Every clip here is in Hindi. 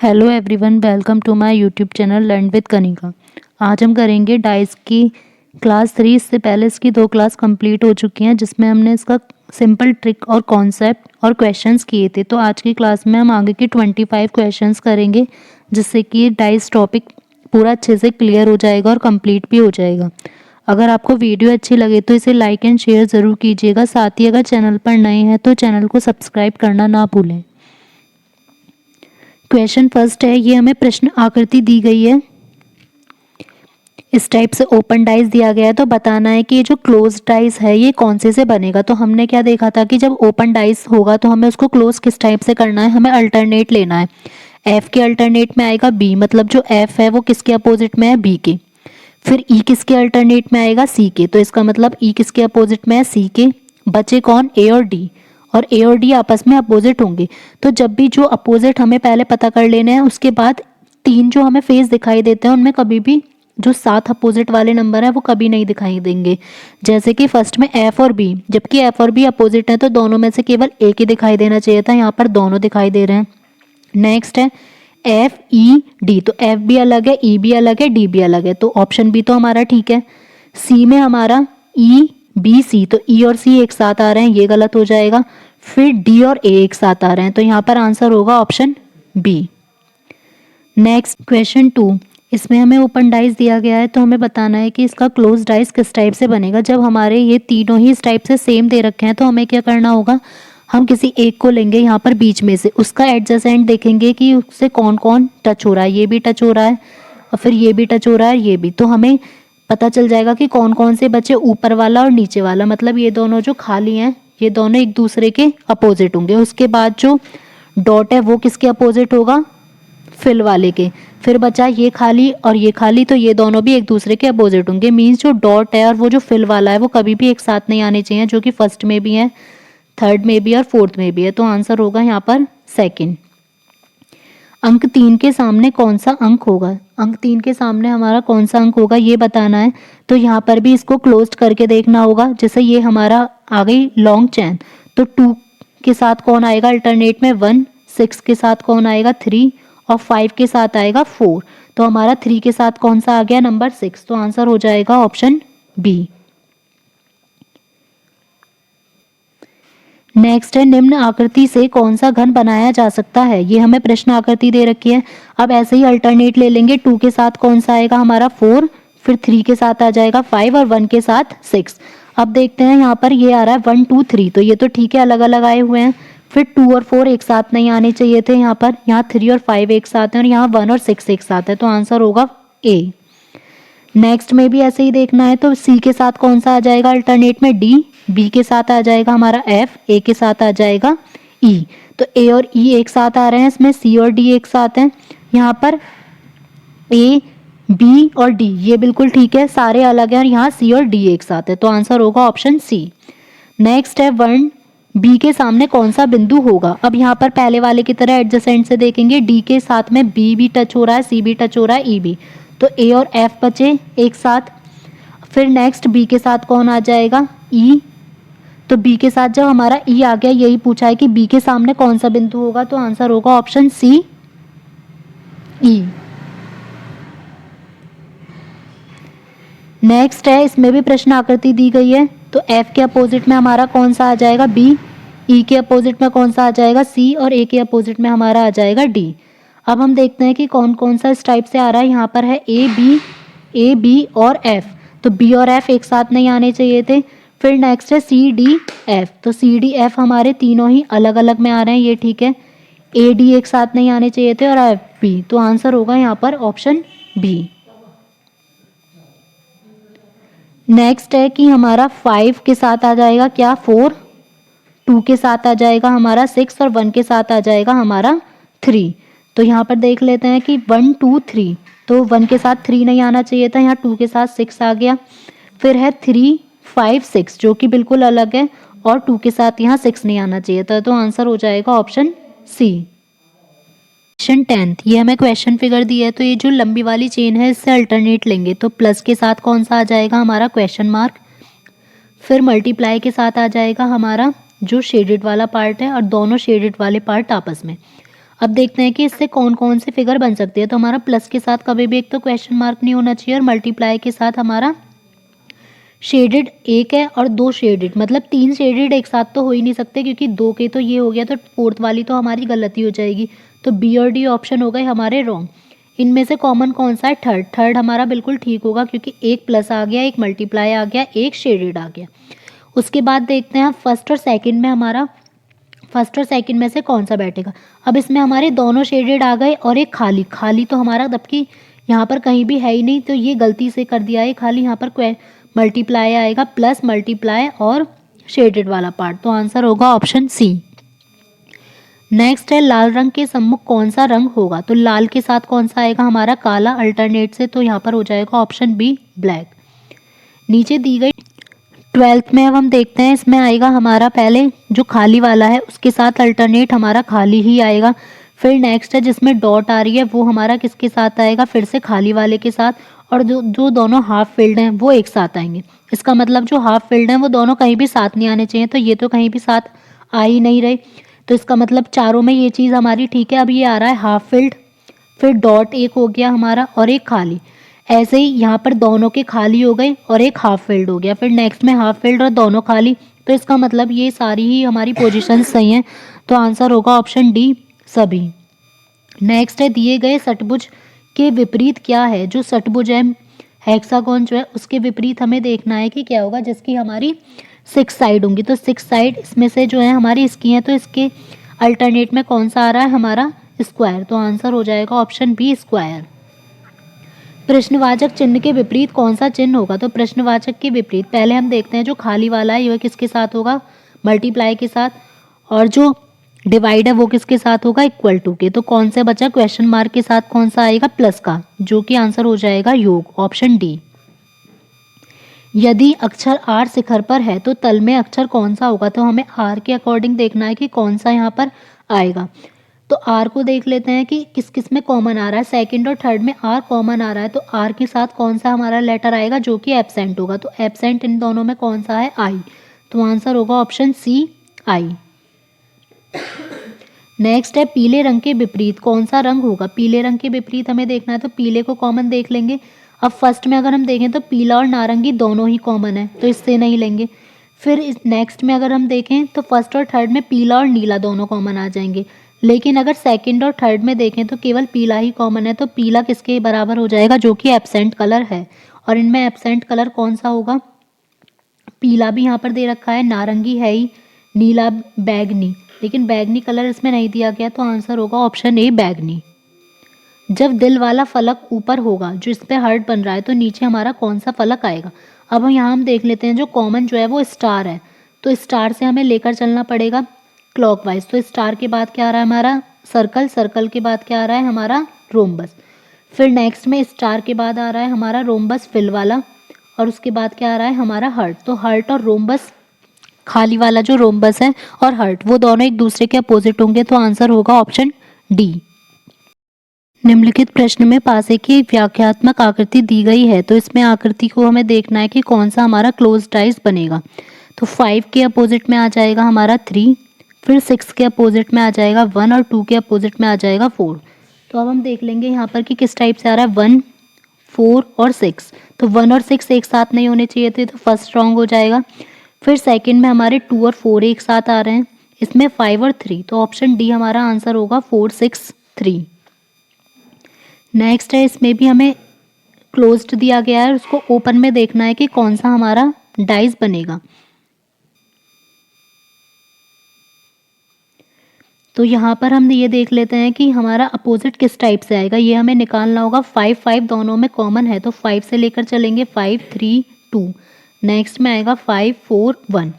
Hello everyone, welcome to my YouTube channel learn with Kanika. आज हम करेंगे डाइस की क्लास 3। इससे पहले इसकी 2 क्लास कंप्लीट हो चुकी हैं जिसमें हमने इसका सिंपल ट्रिक और कॉन्सेप्ट और क्वेश्चंस किए थे। तो आज की क्लास में हम आगे की 25 क्वेश्चंस करेंगे जिससे कि डाइस टॉपिक पूरा अच्छे से क्लियर हो जाएगा और कंप्लीट भी हो जाएगा। अगर आपको वीडियो अच्छी लगे तो इसे लाइक एंड शेयर ज़रूर कीजिएगा। साथ ही अगर चैनल पर नए हैं तो चैनल को सब्सक्राइब करना ना भूलें। क्वेश्चन फर्स्ट है, ये हमें प्रश्न आकृति दी गई है। इस टाइप से ओपन डाइस दिया गया है तो बताना है कि ये जो क्लोज डाइस है ये कौन से बनेगा। तो हमने क्या देखा था कि जब ओपन डाइस होगा तो हमें उसको क्लोज किस टाइप से करना है, हमें अल्टरनेट लेना है। एफ के अल्टरनेट में आएगा बी, मतलब जो एफ है वो किसके अपोजिट में है, बी के। फिर ई किसके अल्टरनेट में आएगा, सी के, तो इसका मतलब ई किसके अपोजिट में है, सी के। बचे कौन, ए और डी, और ए और डी आपस में अपोजिट होंगे। तो जब भी जो अपोजिट हमें पहले पता कर लेने हैं, उसके बाद 3 जो हमें फेस दिखाई देते हैं उनमें कभी भी जो 7 अपोजिट वाले नंबर है वो कभी नहीं दिखाई देंगे। जैसे कि फर्स्ट में एफ और बी, जबकि एफ और बी अपोजिट है तो दोनों में से केवल एक ही दिखाई देना चाहिए था, यहाँ पर दोनों दिखाई दे रहे हैं। नेक्स्ट है एफ ई डी, तो एफ भी अलग है, ई भी अलग है, डी भी अलग है, तो ऑप्शन बी तो हमारा ठीक है। सी में हमारा ई बी सी, तो ई और सी एक साथ आ रहे हैं, ये गलत हो जाएगा। फिर डी और ए एक साथ आ रहे हैं, तो यहाँ पर आंसर होगा ऑप्शन बी। नेक्स्ट क्वेश्चन 2, इसमें हमें ओपन डाइस दिया गया है तो हमें बताना है कि इसका क्लोज डाइस किस टाइप से बनेगा। जब हमारे ये तीनों ही इस टाइप से सेम दे रखे हैं तो हमें क्या करना होगा, हम किसी एक को लेंगे यहाँ पर बीच में से, उसका एडजेसेंट देखेंगे कि उससे कौन कौन टच हो रहा है। ये भी टच हो रहा है और फिर ये भी टच हो रहा है, ये भी, तो हमें पता चल जाएगा कि कौन कौन से बचे, ऊपर वाला और नीचे वाला, मतलब ये दोनों जो खाली हैं ये दोनों एक दूसरे के अपोजिट होंगे। उसके बाद जो डॉट है वो किसके अपोजिट होगा, फिल वाले के। फिर बचा ये खाली और ये खाली, तो ये दोनों भी एक दूसरे के अपोजिट होंगे। मीन्स जो डॉट है और वो जो फिल वाला है वो कभी भी एक साथ नहीं आने चाहिए, जो कि फर्स्ट में भी है, थर्ड में भी और फोर्थ में भी है, तो आंसर होगा यहाँ पर सेकंड। अंक 3 के सामने कौन सा अंक होगा, अंक 3 के सामने हमारा कौन सा अंक होगा ये बताना है। तो यहाँ पर भी इसको क्लोज करके देखना होगा। जैसे ये हमारा आ गई लॉन्ग चैन, तो 2 के साथ कौन आएगा अल्टरनेट में, 1, 6 के साथ कौन आएगा, 3, और 5 के साथ आएगा 4। तो हमारा 3 के साथ कौन सा आ गया, नंबर 6, तो आंसर हो जाएगा ऑप्शन बी। नेक्स्ट है, निम्न आकृति से कौन सा घन बनाया जा सकता है। ये हमें प्रश्न आकृति दे रखी है। अब ऐसे ही अल्टरनेट ले लेंगे। 2 के साथ कौन सा आएगा हमारा, 4, फिर 3 के साथ आ जाएगा 5 और 1 के साथ 6। अब देखते हैं यहाँ पर ये आ रहा है 1 2 3, तो ये तो ठीक है, अलग अलग आए हुए हैं। फिर 2 और 4 एक साथ नहीं आने चाहिए थे यहाँ पर, यहाँ 3 और 5 एक साथ हैं और यहाँ 1 और 6 एक साथ है, तो आंसर होगा ए। नेक्स्ट में भी ऐसे ही देखना है, तो सी के साथ कौन सा आ जाएगा अल्टरनेट में, डी, बी के साथ आ जाएगा हमारा एफ, ए के साथ आ जाएगा ई। तो ए और ई एक साथ आ रहे हैं, इसमें सी और डी एक साथ हैं। यहाँ पर ए बी और डी ये बिल्कुल ठीक है, सारे अलग हैं, और यहाँ सी और डी एक साथ है, तो आंसर होगा ऑप्शन सी। नेक्स्ट है 1 बी के सामने कौन सा बिंदु होगा। अब यहाँ पर पहले वाले की तरह एडजेसेंट से देखेंगे, डी के साथ में बी भी टच हो रहा है, सी भी टच हो रहा है, ई भी, तो ए और एफ बचे एक साथ। फिर नेक्स्ट बी के साथ कौन आ जाएगा, ई, तो बी के साथ जब हमारा ई आ गया, यही पूछा है कि बी के सामने कौन सा बिंदु होगा, तो आंसर होगा ऑप्शन सी, ई। नेक्स्ट है, इसमें भी प्रश्न आकृति दी गई है, तो एफ के अपोजिट में हमारा कौन सा आ जाएगा, बी, ई के अपोजिट में कौन सा आ जाएगा, सी, और ए के अपोजिट में हमारा आ जाएगा डी। अब हम देखते हैं कि कौन कौन सा इस टाइप से आ रहा है। यहाँ पर है ए बी और एफ, तो बी और एफ एक साथ नहीं आने चाहिए थे। फिर नेक्स्ट है सी डी एफ, तो सी डी एफ हमारे तीनों ही अलग अलग में आ रहे हैं, ये ठीक है। ए डी एक साथ नहीं आने चाहिए थे, और एफ बी, तो आंसर होगा यहाँ पर ऑप्शन बी। नेक्स्ट है कि हमारा 5 के साथ आ जाएगा क्या, 4, 2 के साथ आ जाएगा हमारा 6, और 1 के साथ आ जाएगा हमारा 3। तो यहाँ पर देख लेते हैं कि 1 2 3, तो 1 के साथ 3 नहीं आना चाहिए था, यहाँ 2 के साथ 6 आ गया। फिर है 3 5 6 जो कि बिल्कुल अलग है, और 2 के साथ यहाँ 6 नहीं आना चाहिए था, तो आंसर हो जाएगा ऑप्शन सी। क्वेश्चन 10, ये हमें क्वेश्चन फिगर दिया है, तो ये जो लंबी वाली चेन है इससे अल्टरनेट लेंगे, तो प्लस के साथ कौन सा आ जाएगा हमारा, क्वेश्चन मार्क। फिर मल्टीप्लाई के साथ आ जाएगा हमारा जो शेडेड वाला पार्ट है, और दोनों शेडेड वाले पार्ट आपस में। अब देखते हैं कि इससे कौन कौन से फिगर बन सकते हैं। तो हमारा प्लस के साथ कभी भी एक तो क्वेश्चन मार्क नहीं होना चाहिए, और मल्टीप्लाई के साथ हमारा शेडेड एक है और दो शेडेड, मतलब तीन शेडेड एक साथ तो हो ही नहीं सकते, क्योंकि दो के तो ये हो गया, तो फोर्थ वाली तो हमारी गलती हो जाएगी। तो बी और डी ऑप्शन हो गए हमारे रॉन्ग। इनमें से कॉमन कौन सा है? थर्ड। थर्ड हमारा बिल्कुल ठीक होगा, क्योंकि एक प्लस आ गया, एक मल्टीप्लाई आ गया, एक शेडेड आ गया। उसके बाद देखते हैं फर्स्ट और सेकंड में हमारा, फर्स्ट और सेकंड में से कौन सा बैठेगा। अब इसमें हमारे दोनों शेडेड आ गए और एक खाली। खाली तो हमारा जबकि यहाँ पर कहीं भी है ही नहीं, तो ये गलती से कर दिया है खाली। यहाँ पर मल्टीप्लाई आएगा, प्लस मल्टीप्लाई और शेडेड वाला पार्ट, तो आंसर होगा ऑप्शन सी। नेक्स्ट है लाल रंग के सम्मुख कौन सा रंग होगा। तो लाल के साथ कौन सा आएगा हमारा? काला अल्टरनेट से, तो यहाँ पर हो जाएगा ऑप्शन बी ब्लैक। नीचे दी गई 12th में अब हम देखते हैं, इसमें आएगा हमारा पहले जो खाली वाला है उसके साथ अल्टरनेट हमारा खाली ही आएगा। फिर नेक्स्ट है जिसमें डॉट आ रही है वो हमारा किसके साथ आएगा? फिर से खाली वाले के साथ। और जो जो दोनों हाफ फिल्ड हैं वो एक साथ आएंगे। इसका मतलब जो हाफ फिल्ड हैं वो दोनों कहीं भी साथ नहीं आने चाहिए, तो ये तो कहीं भी साथ आ ही नहीं रहे, तो इसका मतलब चारों में ये चीज़ हमारी ठीक है। अब ये आ रहा है हाफ फिल्ड, फिर डॉट एक हो गया हमारा और एक खाली। ऐसे ही यहाँ पर दोनों के खाली हो गए और एक हाफ फिल्ड हो गया, फिर नेक्स्ट में हाफ फिल्ड और दोनों खाली, तो इसका मतलब ये सारी ही हमारी पोजीशन सही हैं, तो आंसर होगा ऑप्शन डी सभी। नेक्स्ट है दिए गए षटभुज के विपरीत क्या है। जो षटभुज है हेक्सागोन जो है उसके विपरीत हमें देखना है कि क्या होगा, जिसकी हमारी 6 साइड होंगी। तो 6 साइड इसमें से जो है हमारी इसकी हैं, तो इसके अल्टरनेट में कौन सा आ रहा है हमारा? स्क्वायर, तो आंसर हो जाएगा ऑप्शन बी स्क्वायर। प्रश्नवाचक चिन्ह के विपरीत कौन सा चिन्ह होगा। तो प्रश्नवाचक के विपरीत पहले हम देखते हैं जो खाली वाला है यह किसके साथ होगा? मल्टीप्लाई के साथ। और जो डिवाइड है वो किसके साथ होगा? इक्वल टू के। तो कौन से बचा? क्वेश्चन मार्क के साथ कौन सा आएगा? प्लस का, जो कि आंसर हो जाएगा योग, ऑप्शन डी। यदि अक्षर आर शिखर पर है तो तल में अक्षर कौन सा होगा। तो हमें आर के अकॉर्डिंग देखना है कि कौन सा यहाँ पर आएगा। तो आर को देख लेते हैं कि किस किस में कॉमन आ रहा है। सेकंड और थर्ड में आर कॉमन आ रहा है, तो आर के साथ कौन सा हमारा लेटर आएगा जो कि एब्सेंट होगा। तो एब्सेंट इन दोनों में कौन सा है? आई, तो आंसर होगा ऑप्शन सी आई। नेक्स्ट है पीले रंग के विपरीत कौन सा रंग होगा। पीले रंग के विपरीत हमें देखना है, तो पीले को कॉमन देख लेंगे। अब फर्स्ट में अगर हम देखें तो पीला और नारंगी दोनों ही कॉमन है, तो इससे नहीं लेंगे। फिर इस नेक्स्ट में अगर हम देखें तो फर्स्ट और थर्ड में पीला और नीला दोनों कॉमन आ जाएंगे। लेकिन अगर सेकंड और थर्ड में देखें तो केवल पीला ही कॉमन है, तो पीला किसके बराबर हो जाएगा? जो कि एब्सेंट कलर है। और इनमें एब्सेंट कलर कौन सा होगा? पीला भी यहाँ पर दे रखा है, नारंगी है ही, नीला बैगनी, लेकिन बैगनी कलर इसमें नहीं दिया गया, तो आंसर होगा ऑप्शन ए बैगनी। जब दिल वाला फलक ऊपर होगा जो इस पे हार्ट बन रहा है, तो नीचे हमारा कौन सा फलक आएगा। अब यहाँ हम देख लेते हैं जो कॉमन जो है वो स्टार है, तो स्टार से हमें लेकर चलना पड़ेगा क्लॉकवाइज। तो स्टार के बाद क्या आ रहा है हमारा? सर्कल। सर्कल के बाद क्या आ रहा है हमारा? रोम्बस। फिर नेक्स्ट में स्टार के बाद आ रहा है हमारा रोम्बस फिल वाला, और उसके बाद क्या आ रहा है हमारा हार्ट। तो हार्ट और रोम्बस, खाली वाला जो रोम्बस है और हार्ट, वो दोनों एक दूसरे के अपोजिट होंगे, तो आंसर होगा ऑप्शन डी। निम्नलिखित प्रश्न में पासे की एक व्याख्यात्मक आकृति दी गई है, तो इसमें आकृति को हमें देखना है कि कौन सा हमारा क्लोज डाइस बनेगा। तो 5 के अपोजिट में आ जाएगा हमारा 3, फिर 6 के अपोजिट में आ जाएगा 1 और 2 के अपोजिट में आ जाएगा 4। तो अब हम देख लेंगे यहाँ पर कि किस टाइप से आ रहा है 1, 4 और 6। तो 1 और 6 एक साथ नहीं होने चाहिए थे, तो फर्स्ट रॉन्ग हो जाएगा। फिर सेकंड में हमारे 2 और 4 एक साथ आ रहे हैं, इसमें 5 और 3, तो ऑप्शन डी हमारा आंसर होगा 4, 6, 3। नेक्स्ट है इसमें भी हमें क्लोज्ड दिया गया है, उसको ओपन में देखना है कि कौन सा हमारा डाइस बनेगा। तो यहाँ पर हम ये देख लेते हैं कि हमारा अपोजिट किस टाइप से आएगा, ये हमें निकालना होगा। 5, 5 दोनों में कॉमन है, तो 5 से लेकर चलेंगे 5, 3, 2। नेक्स्ट में आएगा 5, 4, 1।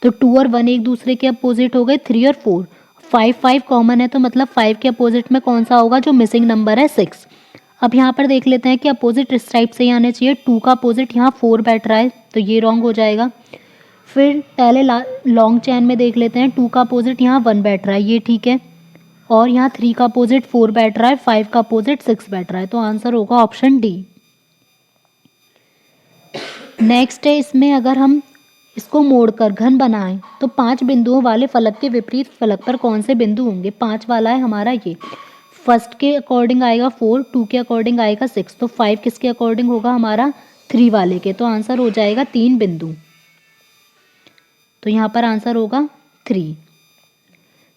तो 2 और 1 एक दूसरे के अपोजिट हो गए, 3 और 4। 5, 5 कॉमन है, तो मतलब 5 के अपोजिट में कौन सा होगा? जो मिसिंग नंबर है 6। अब यहाँ पर देख लेते हैं कि अपोजिट इस टाइप से ही आने चाहिए। 2 का अपोजिट यहाँ 4 बैठ रहा है, तो ये रॉन्ग हो जाएगा। फिर पहले लॉन्ग चैन में देख लेते हैं, 2 का अपोजिट यहाँ 1 बैठ रहा है, ये ठीक है। और यहाँ 3 का अपोजिट 4 बैठ रहा है, 5 का अपोजिट 6 बैठ रहा है, तो आंसर होगा ऑप्शन डी। नेक्स्ट है इसमें अगर हम इसको मोड़कर घन बनाएं तो 5 बिंदुओं वाले फलक के विपरीत फलक पर कौन से बिंदु होंगे। 5 वाला है हमारा ये, फर्स्ट के अकॉर्डिंग आएगा 4, 2 के अकॉर्डिंग आएगा 6, तो 5 किसके अकॉर्डिंग होगा हमारा 3 वाले के, तो आंसर हो जाएगा 3 बिंदु। तो यहाँ पर आंसर होगा 3।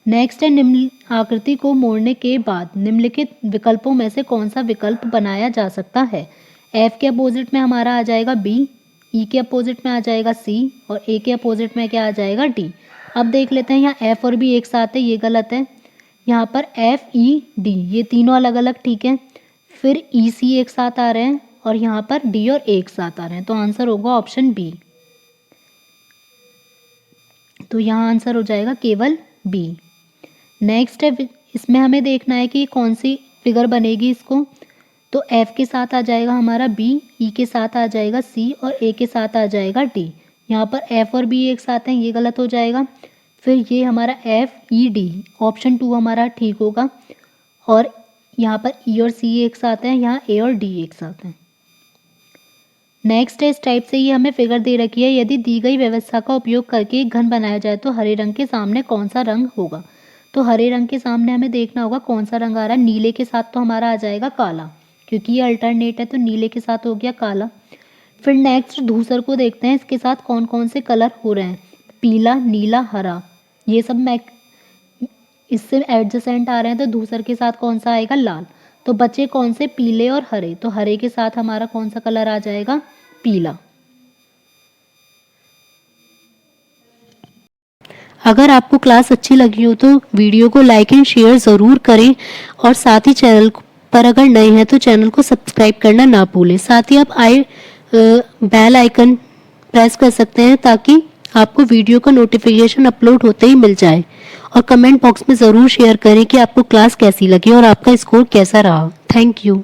नेक्स्ट है, निम्न आकृति को मोड़ने के बाद निम्नलिखित विकल्पों में से कौन सा विकल्प बनाया जा सकता है। एफ के अपोजिट में हमारा आ जाएगा बी, ई के अपोजिट में आ जाएगा सी और ए के अपोजिट में क्या आ जाएगा डी। अब देख लेते हैं, यहाँ एफ और बी एक साथ है, ये गलत है। यहाँ पर एफ ई डी ये तीनों अलग अलग ठीक है, फिर ई सी एक साथ आ रहे हैं और यहाँ पर डी और एक साथ आ रहे हैं, तो आंसर होगा ऑप्शन बी। तो यहाँ आंसर हो जाएगा केवल बी। नेक्स्ट है, इसमें हमें देखना है कि कौन सी फिगर बनेगी इसको, तो एफ के साथ आ जाएगा हमारा बी, ई के साथ आ जाएगा सी और ए के साथ आ जाएगा डी। यहाँ पर एफ और बी एक साथ हैं, ये गलत हो जाएगा। फिर ये हमारा एफ ई डी, ऑप्शन 2 हमारा ठीक होगा। और यहाँ पर ई और सी एक साथ हैं, यहाँ ए और डी एक साथ हैं। नेक्स्ट है, इस टाइप से ये हमें फिगर दे रखी है, यदि दी गई व्यवस्था का उपयोग करके एक घन बनाया जाए तो हरे रंग के सामने कौन सा रंग होगा। तो हरे रंग के सामने हमें देखना होगा कौन सा रंग आ रहा है। नीले के साथ तो हमारा आ जाएगा काला, क्योंकि ये अल्टरनेट है, तो नीले के साथ हो गया काला। फिर नेक्स्ट धूसर को देखते हैं, इसके साथ कौन कौन से कलर हो रहे हैं, पीला, नीला, हरा, ये सब इससे एडजेसेंट आ रहे हैं, तो धूसर के साथ कौन सा आएगा, लाल। तो बचे कौन से, पीले और हरे, तो हरे के साथ हमारा कौन सा कलर आ जाएगा, पीला। अगर आपको क्लास अच्छी लगी हो तो वीडियो को लाइक एंड शेयर ज़रूर करें और साथ ही चैनल पर अगर नए हैं तो चैनल को सब्सक्राइब करना ना भूलें। साथ ही आप बेल आइकन प्रेस कर सकते हैं ताकि आपको वीडियो का नोटिफिकेशन अपलोड होते ही मिल जाए। और कमेंट बॉक्स में ज़रूर शेयर करें कि आपको क्लास कैसी लगी और आपका स्कोर कैसा रहा। Thank you.